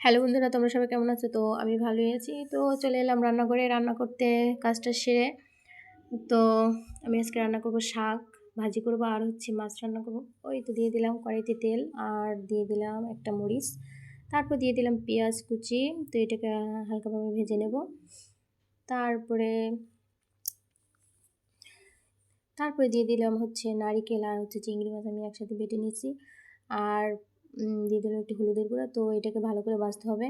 Hello বন্ধুরা, তোমরা সবাই কেমন আছো? তো আমি ভালোই আছি। তো চলে এলাম রান্নাঘরে রান্না করতে, কাজটা সেরে। তো আমি আজকে রান্না করব শাক ভাজি করব, আর হচ্ছে মাছ রান্না করব। ওই তো দিয়ে দিলাম কড়াইতে তেল, আর দিয়ে দিলাম একটা মরিচ, তারপর দিয়ে দিলাম পেঁয়াজ কুচি। তো এটাকে হালকাভাবে ভেজে নেব। তারপরে তারপরে দিয়ে দিলাম হচ্ছে নারিকেল আর হচ্ছে চিংড়ি মাছ আমি একসাথে বেটে নিয়েছি। আর দিয়ে দিলাম একটু হলুদের গুঁড়া। তো এটাকে ভালো করে ভাজতে হবে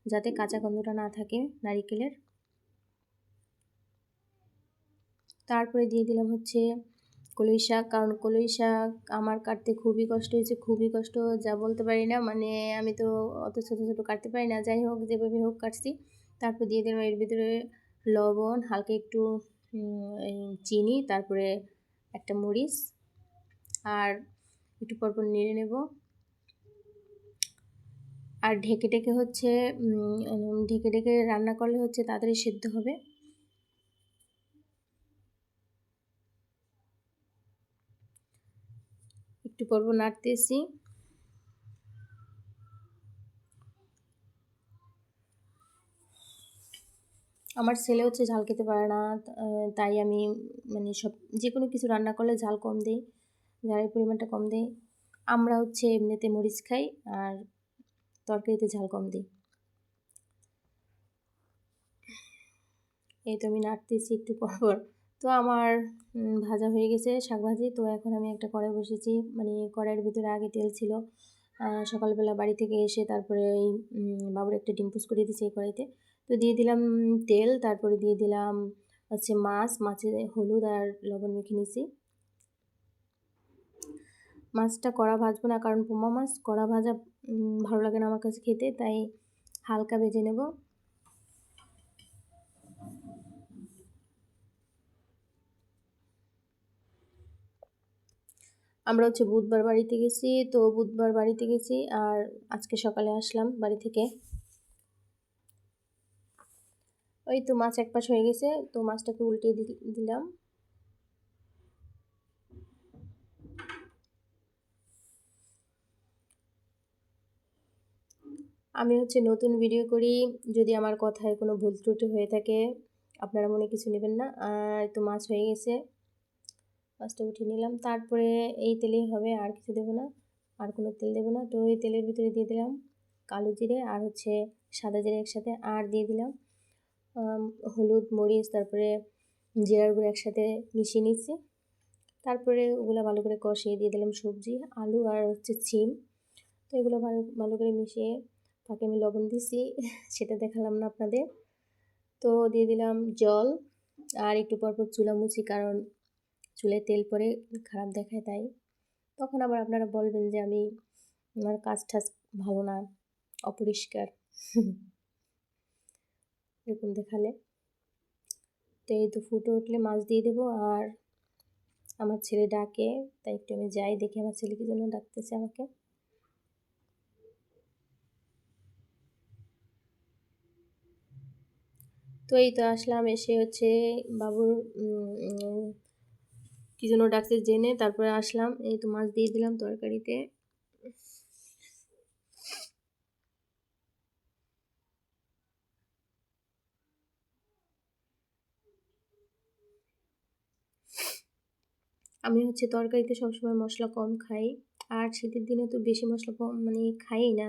যাতে কাঁচা গন্ধটা না থাকে নারিকেলের। তারপরে দিয়ে দিলাম হচ্ছে কলই শাক, কারণ কলই শাক আমার কাটতে খুবই কষ্ট হয়েছে, খুবই কষ্ট, যা বলতে পারি না। মানে আমি তো অত ছোটো ছোটো কাটতে পারি না, যাই হোক যেভাবে হোক কাটছি। তারপর দিয়ে দিলাম এর ভিতরে লবণ, হালকা একটু এই চিনি, তারপরে একটা মরিচ, আর একটু পরপর নেড়ে নেব। আর ঢেকে ঢেকে হচ্ছে ঢেকে ঢেকে রান্না করলে হচ্ছে তাড়াতাড়ি সেদ্ধ হবে। একটু পরপর নাড়তেছি। আমার ছেলে হচ্ছে ঝাল খেতে পারে না, তাই আমি মানে যে কোনো কিছু রান্না করলে ঝাল কম দিই, ঝালের পরিমাণটা কম দিই। আমরা হচ্ছে এমনিতে মরিচ খাই, আর তরকারিতে ঝাল কম দিই। এই তো আমি নাড়তেছি একটু পরপর। তো আমার ভাজা হয়ে গেছে শাক ভাজি। তো এখন আমি একটা কড়াই বসেছি, মানে কড়াইয়ের ভিতরে আগে তেল ছিল। সকালবেলা বাড়ি থেকে এসে তারপরে ওই বাবুর একটা ডিম পোচ করে দিয়েছি এই কড়াইতে। তো দিয়ে দিলাম তেল, তারপরে দিয়ে দিলাম হচ্ছে মাছে হলুদ আর লবণ মেখে নিয়েছি। মাছটা কড়া ভাজবো না, কারণ পোমা মাছ কড়া ভাজা ভালো লাগে না আমার কাছে খেতে, তাই হালকা ভেজে নেব। আমরা হচ্ছে বুধবার বাড়িতে গেছি, তো বুধবার বাড়িতে গেছি আর আজকে সকালে আসলাম বাড়ি থেকে। ওই তো মাছ এক পাশ হয়ে গেছে, তো মাছটাকে উল্টে দিলাম। আমি হচ্ছে নতুন ভিডিও করি, যদি আমার কথায় কোনো ভুল ত্রুটি হয়ে থাকে আপনারা মনে কিছু নেবেন না। আর তো মাছ হয়ে গেছে, মাছটা উঠিয়ে নিলাম। তারপরে এই তেলেই হবে, আর কিছু দেবো না, আর কোনো তেল দেবো না। তো এই তেলের ভিতরে দিয়ে দিলাম কালো জিরে আর হচ্ছে সাদা জিরে একসাথে, আর দিয়ে দিলাম হলুদ মরিচ, তারপরে জিরার গুঁড়ো একসাথে মিশিয়ে নিচ্ছি। তারপরে ওগুলো ভালো করে কষিয়ে দিয়ে দিলাম সবজি, আলু আর হচ্ছে সিম। তো এগুলো ভালো ভালো করে মিশিয়ে, ফাঁকে আমি লবণ দিছি সেটা দেখালাম না আপনাদের। তো দিয়ে দিলাম জল, আর একটু পরপর চুলা মুছি, কারণ চুলায় তেল পরে খারাপ দেখায়, তাই তখন আবার আপনারা বলবেন যে আমার কাজ টাজ ভালো না, অপরিষ্কার এরকম দেখালে। তো এই তো ফুটে উঠলে মাছ দিয়ে দেবো। আর আমার ছেলে ডাকে, তাই একটু আমি যাই দেখি আমার ছেলে কি জন্য ডাকতেছে আমাকে। তো এই তো আসলাম, এসে হচ্ছে বাবুর কি জন্য ডাকছে জেনে তারপরে আসলাম। এই তো মাছ দিয়ে দিলাম তরকারিতে। আমি হচ্ছে তরকারিতে সবসময় মশলা কম খাই, আর শীতের দিনে তো বেশি মশলা কম মানে খাই না,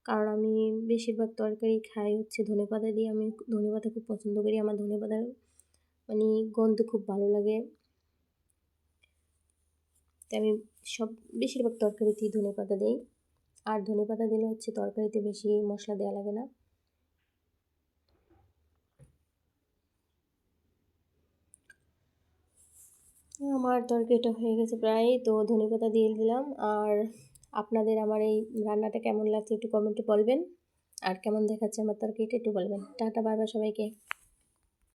কারণ আমি বেশিরভাগ তরকারি খাই হচ্ছে ধনেপাতা দিয়ে। আমি ধনেপাতা খুব পছন্দ করি, আমার ধনেপাতার মানে গন্ধ খুব ভালো লাগে, তাই আমি বেশিরভাগ তরকারিতেই ধনেপাতা দিই। আর ধনেপাতা দিলে হচ্ছে তরকারিতে বেশি মশলা দেওয়া লাগে না। আমার তরকারিটা হয়ে গেছে প্রায়, তো ধনেপাতা দিয়ে দিলাম। আর আপনাদের আমার এই রান্নাটা কেমন লাগছে একটু কমেন্টে বলবেন, আর কেমন দেখাচ্ছে আমার তরকারিটা একটু বলবেন। টাটা, বাই বাই সবাইকে।